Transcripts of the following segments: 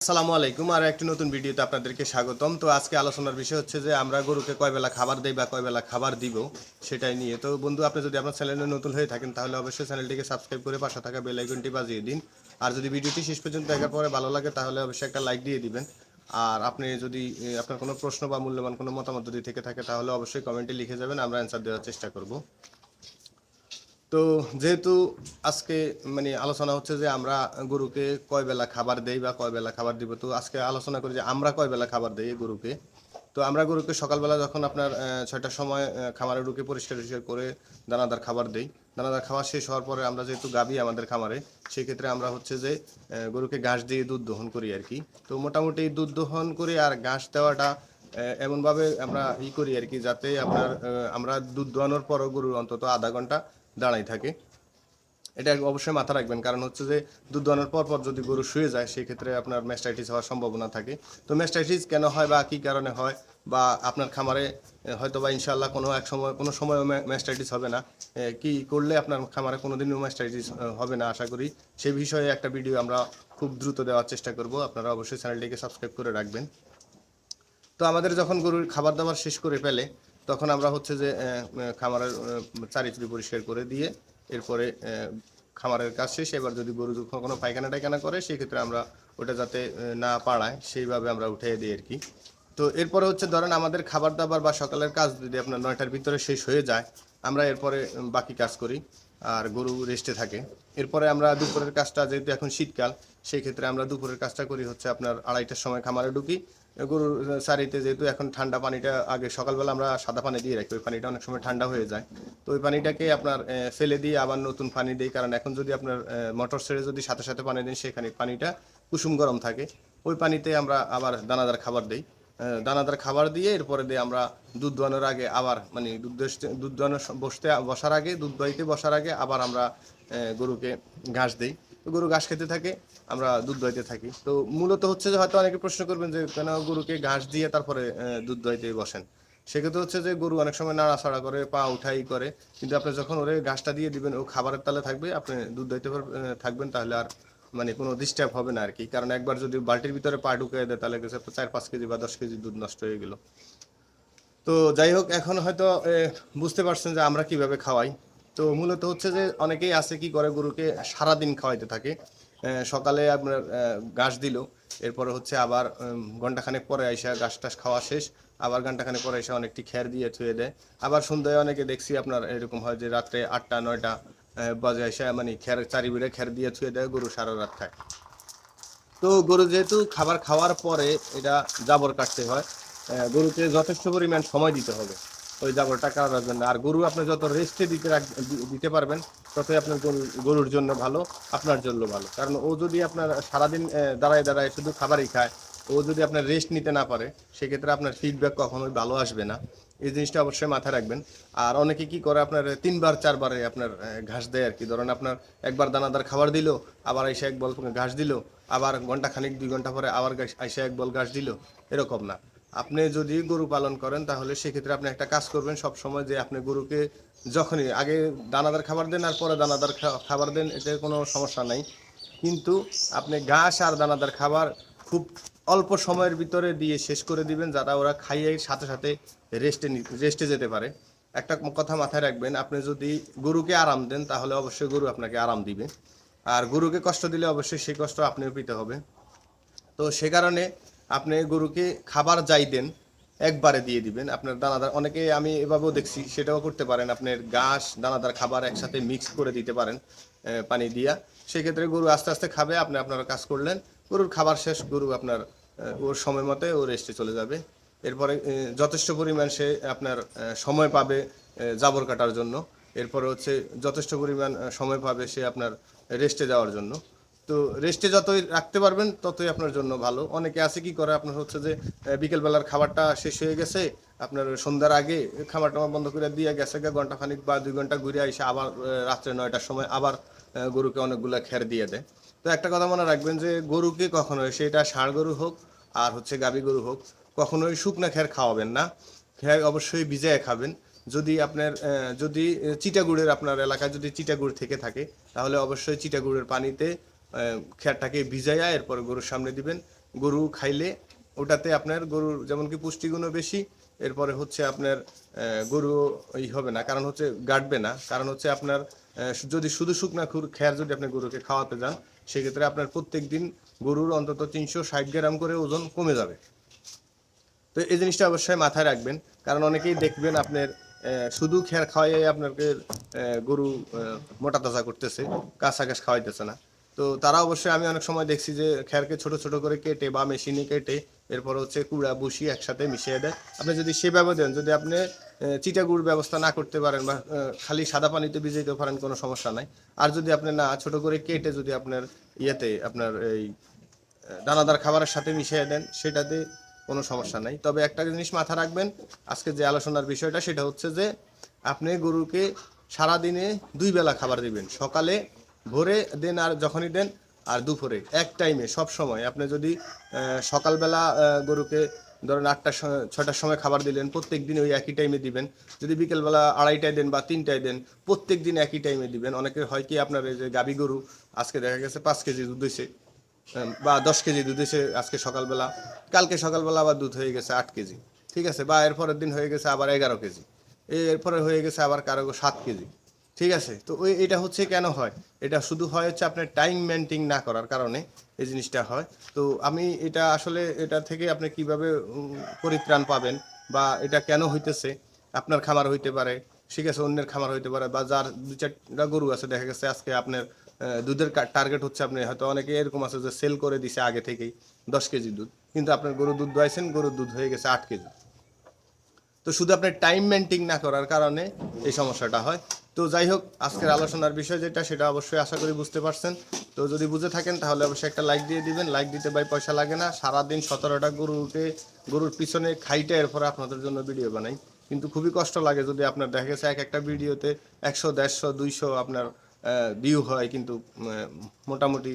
আসসালামু আলাইকুম আর একটি নতুন ভিডিওতে আপনাদেরকে স্বাগতম। তো আজকে আলোচনার বিষয় হচ্ছে যে আমরা গরুকে কয় বেলা খাবার দেই বা কয় বেলা খাবার দিব সেটাই নিয়ে। তো বন্ধু, আপনি যদি আপনার চ্যানেলে নতুন হয়ে থাকেন তাহলে অবশ্যই চ্যানেলটিকে সাবস্ক্রাইব করে পাশে থাকা বেল আইকনটি বাজিয়ে দিন। আর যদি ভিডিওটি শেষ পর্যন্ত দেখার পরে ভালো লাগে তাহলে অবশ্যই একটা লাইক দিয়ে দিবেন। আর আপনি যদি আপনার কোনো প্রশ্ন বা মূল্যবান কোনো মতামত যদি থেকে থাকে তাহলে অবশ্যই কমেন্টে লিখে যাবেন, আমরা অ্যান্সার দেওয়ার চেষ্টা করব। তো যেহেতু আজকে আলোচনা হচ্ছে যে আমরা গরুকে কয় বেলা খাবার দেই বা কয় বেলা খাবার দিব, তো আজকে আলোচনা করি যে আমরা কয় বেলা খাবার দেই গরুকে। তো আমরা গরুকে সকালবেলা যখন আপনার 6টার সময় খামারে ঢুকে পরিষ্কার টরিষ্কার করে দানাদার খাবার দেই। দানাদার খাবার শেষ হওয়ার পরে আমরা যেহেতু গাভী আমাদের খামারে, সেই ক্ষেত্রে আমরা হচ্ছে যে গরুকে ঘাস দিয়ে দুধ দহন করি আর কি। তো মোটামুটি দুধ দহন করি আর ঘাস দেওয়াটা এমনভাবে আমরা করি আর কি, যাতে আপনার আমরা দুধ দোয়ানোর পরও গরু অন্তত আধা ঘন্টা দাঁড়াই থাকে। এটা অবশ্যই মাথা রাখবেন, কারণ হচ্ছে যে দুধ দোয়ানোর পর পর যদি গরু শুয়ে যায় সেই ক্ষেত্রে আপনার ম্যাস্টাইটিস হওয়ার সম্ভাবনা থাকে। তো ম্যাস্টাইটিস কেন হয় বা কী কারণে হয়, বা আপনার খামারে হয়তো বা ইনশাল্লাহ কোনো সময় ম্যাস্টাইটিস হবে না, কি করলে আপনার খামারে কোনো দিনও ম্যাস্টাইটিস হবে না আশা করি, সেই বিষয়ে একটা ভিডিও আমরা খুব দ্রুত দেওয়ার চেষ্টা করব। আপনারা অবশ্যই চ্যানেলটিকে সাবস্ক্রাইব করে রাখবেন। তো আমাদের যখন গরুর খাবার দাবার শেষ করে ফেলে তখন আমরা হচ্ছে যে খামারের চারিত্রি পরিষ্কার করে দিয়ে এরপরে খামারের কাজ শেষ। এবার যদি গরু কোনো পায়খানা টায়খানা করে সেই ক্ষেত্রে আমরা ওটা যাতে না পাড়ায় সেইভাবে আমরা উঠিয়ে দিই আর কি। তো এরপরে হচ্ছে ধরেন আমাদের খাবার দাবার বা সকালের কাজ যদি আপনার 9টার ভিতরে শেষ হয়ে যায়, আমরা এরপরে বাকি কাজ করি আর গরু রেস্টে থাকে। এরপরে আমরা দুপুরের কাজটা, যেহেতু এখন শীতকাল, সেই ক্ষেত্রে আমরা দুপুরের কাজটা করি হচ্ছে আপনার 2:30টার সময় খামারে ঢুকি। গরুর সারিতে যেহেতু এখন ঠান্ডা পানিটা, আগে সকালবেলা আমরা সাদা পানি দিয়ে রাখি, ওই পানিটা অনেক সময় ঠান্ডা হয়ে যায়। তো ওই পানিটাকে আপনার ফেলে দিয়ে আবার নতুন পানি দিই, কারণ এখন যদি আপনার মোটর ছেড়ে যদি সাথে সাথে পানি দিন সেখানে পানিটা কুসুম গরম থাকে। ওই পানিতে আমরা আবার দানাদার খাবার দিই। দানাদার খাবার দিয়ে এরপরে দিয়ে আমরা দুধ দোয়ানোর আগে আবার দুধ দোয়ানো বসার আগে, দুধ দোয়াইতে বসার আগে আবার আমরা গরুকে ঘাস দিই। তো গরু ঘাস খেতে থাকে, আমরা দুধ দোয়াইতে থাকি। তো মূলত হচ্ছে যে হয়তো অনেকে প্রশ্ন করবেন যে কেন গরুকে ঘাস দিয়ে তারপরে দুধ দোয়াইতে বসেন। সেক্ষেত্রে হচ্ছে যে গরু অনেক সময় নাড়াচাড়া করে, পা উঠাই করে, কিন্তু আপনি যখন ওরে ঘাসটা দিয়ে দিবেন ও খাবারের তালে থাকবে, আপনি দুধ দোয়াইতে থাকবেন, তাহলে আর কোনো ডিস্টার্ব হবে না আর কি। কারণ একবার যদি বালতির ভিতরে পা ঢুকিয়ে দেয় তাহলে গেছে 4-5 কেজি বা 10 কেজি দুধ নষ্ট হয়ে গেল। তো যাই হোক, এখন হয়তো বুঝতে পারছেন যে আমরা কিভাবে খাওয়াই। তো মূলত হচ্ছে যে অনেকেই আছে কি করে, গরুকে সারাদিন খাওয়াইতে থাকে। সকালে আপনার ঘাস দিল, এরপরে হচ্ছে আবার ঘন্টাখানেক পরে আইসা ঘাস টাস খাওয়া শেষ, আবার ঘন্টাখানেক পরে এসে অনেকটি খ্যার দিয়ে থুয়ে দেয়। আবার সন্ধ্যায় অনেকে দেখছি আপনার এরকম হয় যে রাত্রে 8টা 9টা বাজে আইসা খ্যার চারিবিড়ে খ্যার দিয়ে থুয়ে দেয়, গরু সারা রাত খায়। তো গরু যেহেতু খাবার খাওয়ার পরে এটা জাবর কাটতে হয়, গরুকে যথেষ্ট পরিমাণ সময় দিতে হবে ওই জাবরটা কাটার জন্য। আর গরু আপনি যত রেস্টে দিতে পারবেন ততই আপনার গরুর জন্য ভালো, আপনার জন্য ভালো। কারণ ও যদি আপনার সারাদিন দাঁড়ায় দাঁড়ায় শুধু খাবারই খায়, ও যদি আপনার রেস্ট নিতে না পারে সেক্ষেত্রে আপনার ফিডব্যাক কখনোই ভালো আসবে না। এই জিনিসটা অবশ্যই মাথায় রাখবেন। আর অনেকে কি করে আপনার 3বার 4বারে আপনার ঘাস দেয় আর কি। ধরেন আপনার একবার দানাদার খাবার দিল, আবার এসে এক বল ঘাস দিল, আবার ঘন্টা খানিক 2 ঘন্টা পরে আবার এসে এক বল ঘাস দিল, এরকম না। আপনি যদি গরু পালন করেন তাহলে সেক্ষেত্রে আপনি একটা কাজ করবেন সব সময়, যে আপনি গরুকে যখনই আগে দানাদার খাবার দেন আর পরে দানাদার খাবার দেন, এতে কোনো সমস্যা নাই। কিন্তু আপনি ঘাস আর দানাদার খাবার খুব অল্প সময়ের ভিতরে দিয়ে শেষ করে দিবেন, যারা ওরা খাইয়ে সাথে সাথে রেস্টে যেতে পারে। একটা কথা মাথায় রাখবেন, আপনি যদি গরুকে আরাম দেন তাহলে অবশ্যই গরু আপনাকে আরাম দিবে, আর গরুকে কষ্ট দিলে অবশ্যই সেই কষ্ট আপনিও পেতে হবে। তো সে কারণে আপনি গরুকে খাবার যাই দেন একবারে দিয়ে দিবেন। আপনার দানাদার, অনেকে আমি এভাবেও দেখছি, সেটাও করতে পারেন, আপনার ঘাস দানাদার খাবার একসাথে মিক্স করে দিতে পারেন পানি দিয়া। সেক্ষেত্রে গরু আস্তে আস্তে খাবে, আপনি আপনার কাজ করলেন, গরুর খাবার শেষ, গরু আপনার ওর সময় মতো ও রেস্টে চলে যাবে। এরপরে যথেষ্ট পরিমাণ সে আপনার সময় পাবে জাবর কাটার জন্য। এরপরে হচ্ছে যথেষ্ট পরিমাণ সময় পাবে সে আপনার রেস্টে যাওয়ার জন্য। তো রেস্টে যতই রাখতে পারবেন ততই আপনার জন্য ভালো। অনেকে আছে কি করে, আপনার হচ্ছে যে বিকেলবেলার খাবারটা শেষ হয়ে গেছে, আপনার সন্ধ্যার আগে খাবার টাবার বন্ধ করে দিয়ে গেছে, ঘন্টা খানিক বা 2 ঘন্টা ঘুরে এসে আবার রাত্রে 9টার সময় আবার গরুকে অনেকগুলো খ্যার দিয়ে দেয়। তো একটা কথা মনে রাখবেন যে গরুকে কখনোই, সেটা ষাঁড় গরু হোক আর হচ্ছে গাভী গরু হোক, কখনোই শুকনো খ্যার খাওয়াবেন না। খ্যার অবশ্যই ভিজায় খাবেন। যদি আপনার যদি চিটাগুড়ের আপনার এলাকায় যদি চিটাগুড় থেকে থাকে তাহলে অবশ্যই চিটাগুড়ের পানিতে খ্যারটাকে ভিজাইয়া এরপরে গরুর সামনে দিবেন। গরু খাইলে ওটাতে আপনার গরুর যেমন কি পুষ্টিগুণও বেশি, এরপরে হচ্ছে আপনার গরু ওই হবে না, কারণ হচ্ছে গাঁটবে না, কারণ হচ্ছে আপনার যদি শুধু শুকনা খ্যার যদি আপনি গরুকে খাওয়াতে যান সেক্ষেত্রে আপনার প্রত্যেক দিন গরুর অন্তত 360 গ্রাম করে ওজন কমে যাবে। তো এই জিনিসটা অবশ্যই মাথায় রাখবেন, কারণ অনেকেই দেখবেন আপনার শুধু খ্যার খাওয়াই আপনাকে গরু মোটা তাজা করতেছে, কাঁচা ঘাস খাওয়াইতেছে না। তো তারা অবশ্যই, আমি অনেক সময় দেখছি যে খ্যারকে ছোট ছোট করে কেটে বা মেশিনে কেটে এরপর হচ্ছে কুড়া বুসি একসাথে মিশিয়ে দেয়। আপনি যদি সেভাবে দেন, যদি আপনি চিটা গুড় ব্যবস্থা না করতে পারেন বা খালি সাদা পানিতে ভিজাইতে পারেন কোনো সমস্যা নাই। আর যদি আপনি না ছোট করে কেটে যদি আপনার ইয়েতে আপনার এই দানাদার খাবারের সাথে মিশিয়ে দেন সেটাতে কোনো সমস্যা নাই। তবে একটা জিনিস মাথা রাখবেন, আজকে যে আলোচনার বিষয়টা সেটা হচ্ছে যে আপনি গরুকে সারাদিনে 2 বেলা খাবার দিবেন, সকালে ভোরে দেন আর যখনই দেন, আর দুপুরে এক টাইমে সব সময়। আপনি যদি সকালবেলা গরুকে ধরেন 6টার সময় খাবার দিলেন, প্রত্যেক দিন ওই একই টাইমে দিবেন। যদি বিকেলবেলা 2:30টায় দেন বা 3টায় দেন, প্রত্যেক দিন একই টাইমে দিবেন। অনেকের হয় কি আপনার এই যে গাভী গরু আজকে দেখা গেছে 5 কেজি দুধ হয়েছে বা 10 কেজি দুধ এসে আজকে সকালবেলা, কালকে সকালবেলা আবার দুধ হয়ে গেছে 8 কেজি, ঠিক আছে, বা এরপরের দিন হয়ে গেছে আবার 11 কেজি, এরপরে হয়ে গেছে আবার কারো 7 কেজি, ঠিক আছে। তো এটা হচ্ছে কেন হয়, এটা শুধু হয় হচ্ছে আপনার টাইম মেনটেন না করার কারণে এই জিনিসটা হয়। তো আমি এটা আসলে এটা থেকে আপনি কিভাবে পরিত্রাণ পাবেন বা এটা কেন হইতেছে, আপনার খামার হইতে পারে, ঠিক আছে, অন্যের খামার হইতে পারে, বা যার 2-4টা গরু আছে দেখা গেছে আজকে আপনার দুধের টার্গেট হচ্ছে, আপনি হয়তো অনেকে এরকম আছে যে সেল করে দিছে আগে থেকেই 10 কেজি দুধ, কিন্তু আপনার গরু দুধ দোয়াইছেন, গরুর দুধ হয়ে গেছে 8 কেজি। তো শুধু আপনার টাইম মেনটেন না করার কারণে এই সমস্যাটা হয়। তো যাই হোক, আজকের আলোচনার বিষয় যেটা সেটা অবশ্যই আশা করি বুঝতে পারছেন। তো যদি বুঝে থাকেন তাহলে অবশ্যই একটা লাইক দিয়ে দিবেন। লাইক দিতে ভাই পয়সা লাগে না, সারাদিন 17টা গরুর পিছনে খাইতে এরপরে আপনাদের জন্য ভিডিও বানাই, কিন্তু খুবই কষ্ট লাগে যদি আপনার দেখা গেছে একটা ভিডিওতে 100, 150, 200 আপনার ভিউ হয়, কিন্তু মোটামুটি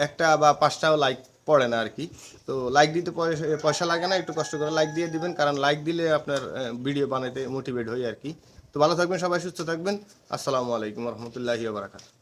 একটা বা 5টাও লাইক পড়ে না আর কি। তো লাইক দিতে পয়সা লাগে না, একটু কষ্ট করে লাইক দিয়ে দিবেন, কারণ লাইক দিলে আপনার ভিডিও বানাইতে মোটিভেট হই আর কি। তো ভালো থাকবেন সবাই, সুস্থ থাকবেন। আসসালামু আলাইকুম রহমতুল্লাহি ওয়া বারাকাতুহু।